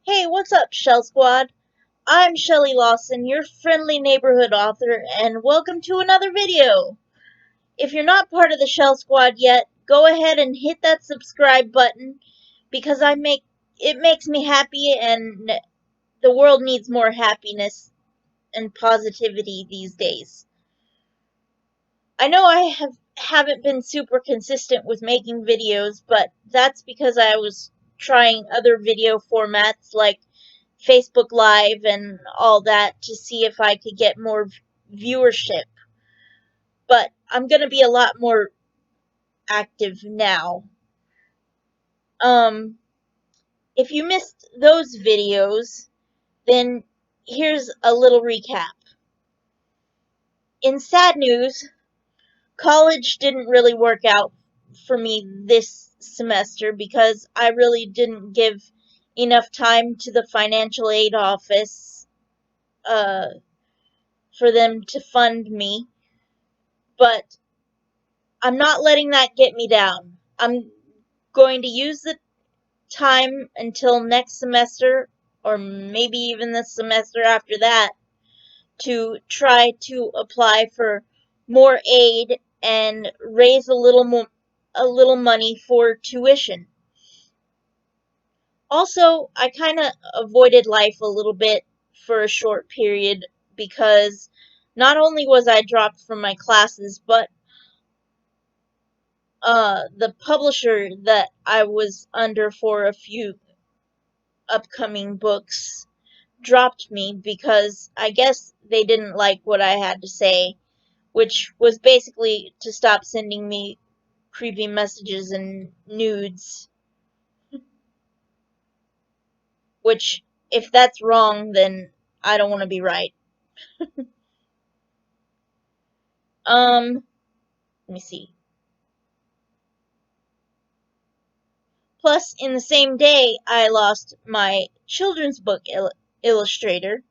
Hey, what's up, Shell Squad? I'm Shelly Lawson, your friendly neighborhood author, and welcome to another video. If you're not part of the Shell Squad yet, go ahead and hit that subscribe button because it makes me happy, and the world needs more happiness and positivity these days. I know haven't been super consistent with making videos, but that's because I was trying other video formats like Facebook Live and all that to see if I could get more viewership. But I'm going to be a lot more active now. Um, if you missed those videos, then here's a little recap. In sad news, college didn't really work out for me this semester because I really didn't give enough time to the financial aid office for them to fund me. But I'm not letting that get me down. I'm going to use the time until next semester, or maybe even the semester after that, to try to apply for more aid and raise a little money for tuition. Also, I kind of avoided life a little bit for a short period because not only was I dropped from my classes, but the publisher that I was under for a few upcoming books dropped me because I guess they didn't like what I had to say, which was basically to stop sending me creepy messages and nudes, which, if that's wrong, then I don't want to be right. Let me see. Plus, in the same day, I lost my children's book illustrator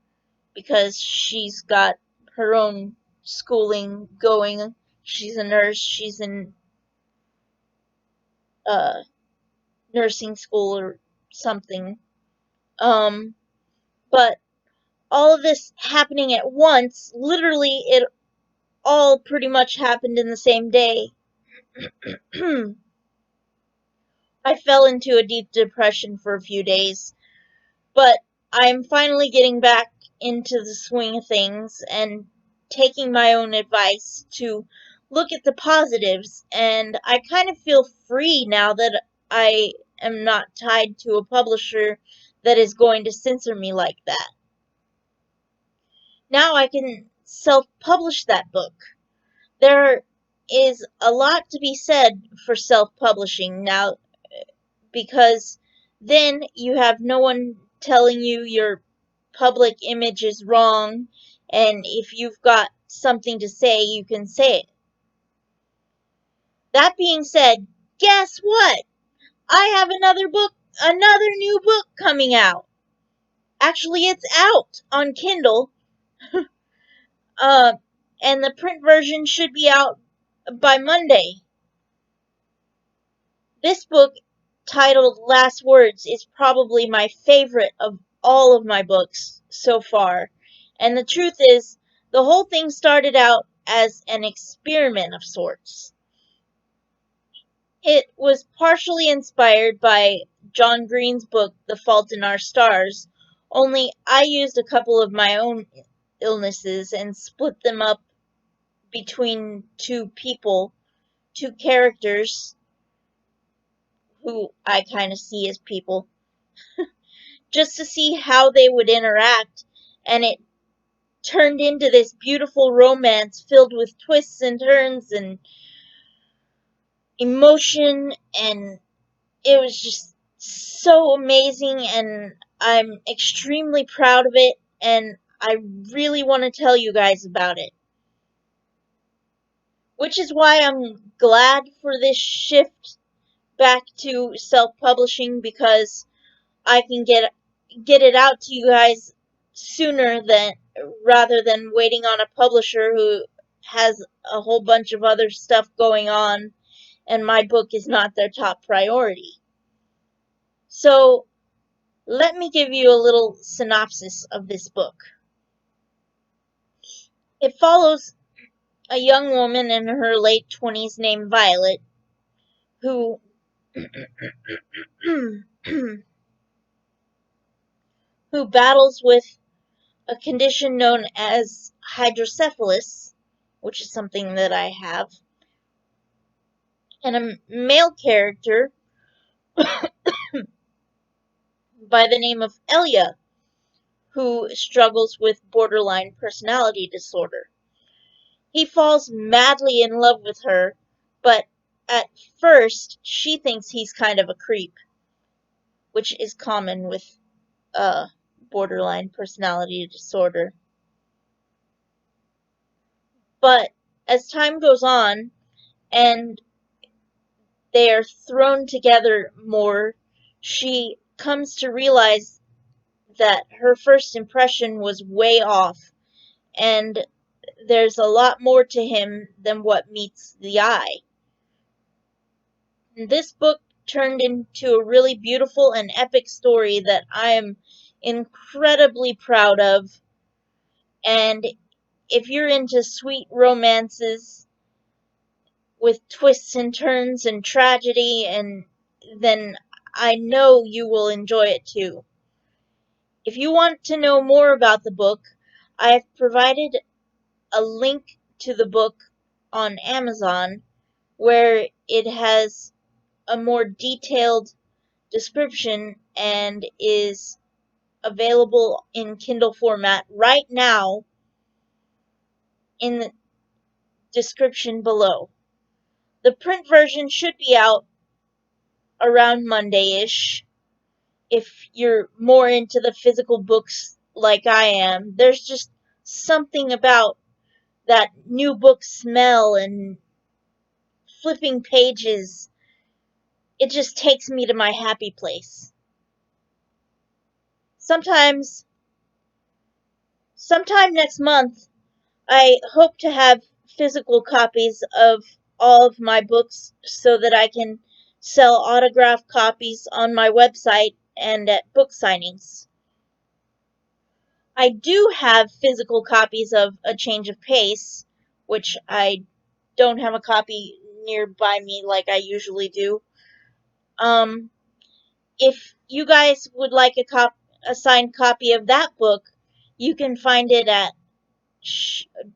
because she's got her own schooling going. She's a nurse. She's in uh, nursing school or something. Um, but all of this happening at once, literally, it all pretty much happened in the same day. I fell into a deep depression for a few days, but I'm finally getting back into the swing of things and taking my own advice to look at the positives, and I kind of feel free now that I am not tied to a publisher that is going to censor me like that. Now I can self-publish that book. There is a lot to be said for self-publishing now because then you have no one telling you your public image is wrong, and if you've got something to say, you can say it. That being said, guess what? I have another new book coming out. Actually, it's out on Kindle, uh, and the print version should be out by Monday. This book, titled Last Words, is probably my favorite of all of my books so far. And the truth is, the whole thing started out as an experiment of sorts. It was partially inspired by John Green's book, The Fault in Our Stars, only I used a couple of my own illnesses and split them up between two characters who I kind of see as people, just to see how they would interact, and it turned into this beautiful romance filled with twists and turns and emotion, and it was just so amazing, and I'm extremely proud of it, and I really want to tell you guys about it. Which is why I'm glad for this shift back to self-publishing, because I can get it out to you guys sooner than rather than waiting on a publisher who has a whole bunch of other stuff going on and my book is not their top priority. So, Let me give you a little synopsis of this book. It follows a young woman in her late 20s named Violet who who battles with a condition known as hydrocephalus, which is something that I have, and a male character by the name of Elia, who struggles with borderline personality disorder. He falls madly in love with her, but at first she thinks he's kind of a creep, which is common with borderline personality disorder. But as time goes on and they are thrown together more, she comes to realize that her first impression was way off, and there's a lot more to him than what meets the eye. This book turned into a really beautiful and epic story that I am incredibly proud of, and if you're into sweet romances with twists and turns and tragedy, and then I know you will enjoy it too. If you want to know more about the book, I have provided a link to the book on Amazon where it has a more detailed description and is available in Kindle format right now in the description below. The print version should be out around Monday-ish. If you're more into the physical books like I am, there's just something about that new book smell and flipping pages. It just takes me to my happy place. Sometime next month, I hope to have physical copies of all of my books so that I can sell autographed copies on my website and at book signings. I do have physical copies of A Change of Pace, which I don't have a copy nearby me like I usually do. If you guys would like a signed copy of that book, you can find it at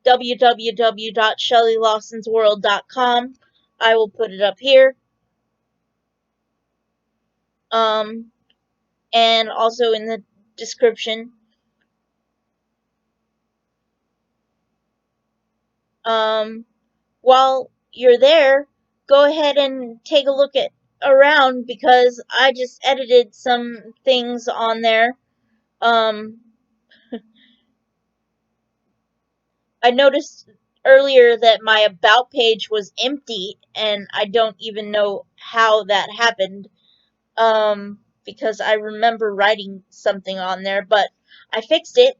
www.shelleylawsonsworld.com. I will put it up here. And also in the description. While you're there, go ahead and take a look at around because I just edited some things on there. I noticed earlier that my about page was empty, and I don't even know how that happened. Because I remember writing something on there, but I fixed it.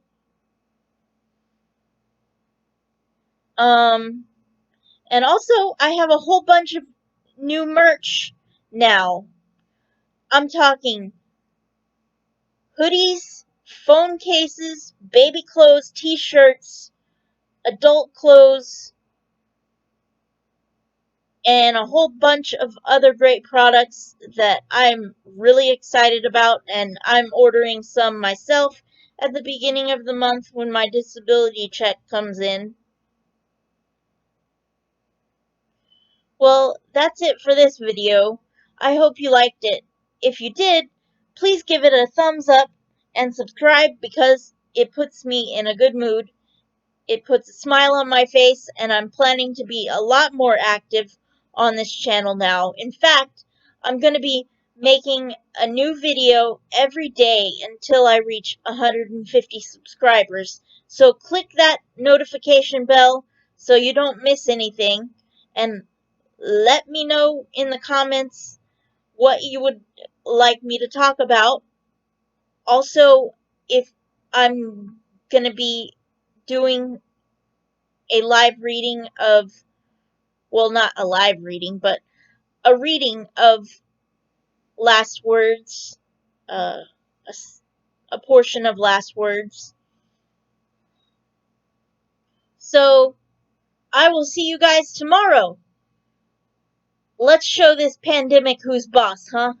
And also I have a whole bunch of new merch now. I'm talking hoodies, phone cases, baby clothes, t-shirts, adult clothes, and a whole bunch of other great products that I'm really excited about, and I'm ordering some myself at the beginning of the month when my disability check comes in. Well, that's it for this video. I hope you liked it. If you did, please give it a thumbs up and subscribe because it puts me in a good mood. It puts a smile on my face, and I'm planning to be a lot more active on this channel now. In fact, I'm going to be making a new video every day until I reach 150 subscribers. So click that notification bell so you don't miss anything, and let me know in the comments what you would like me to talk about. Also, if I'm going to be doing a live reading of, well, not a live reading, but a reading of Last Words. a portion of last words. So, I will see you guys tomorrow. Let's show this pandemic who's boss, huh?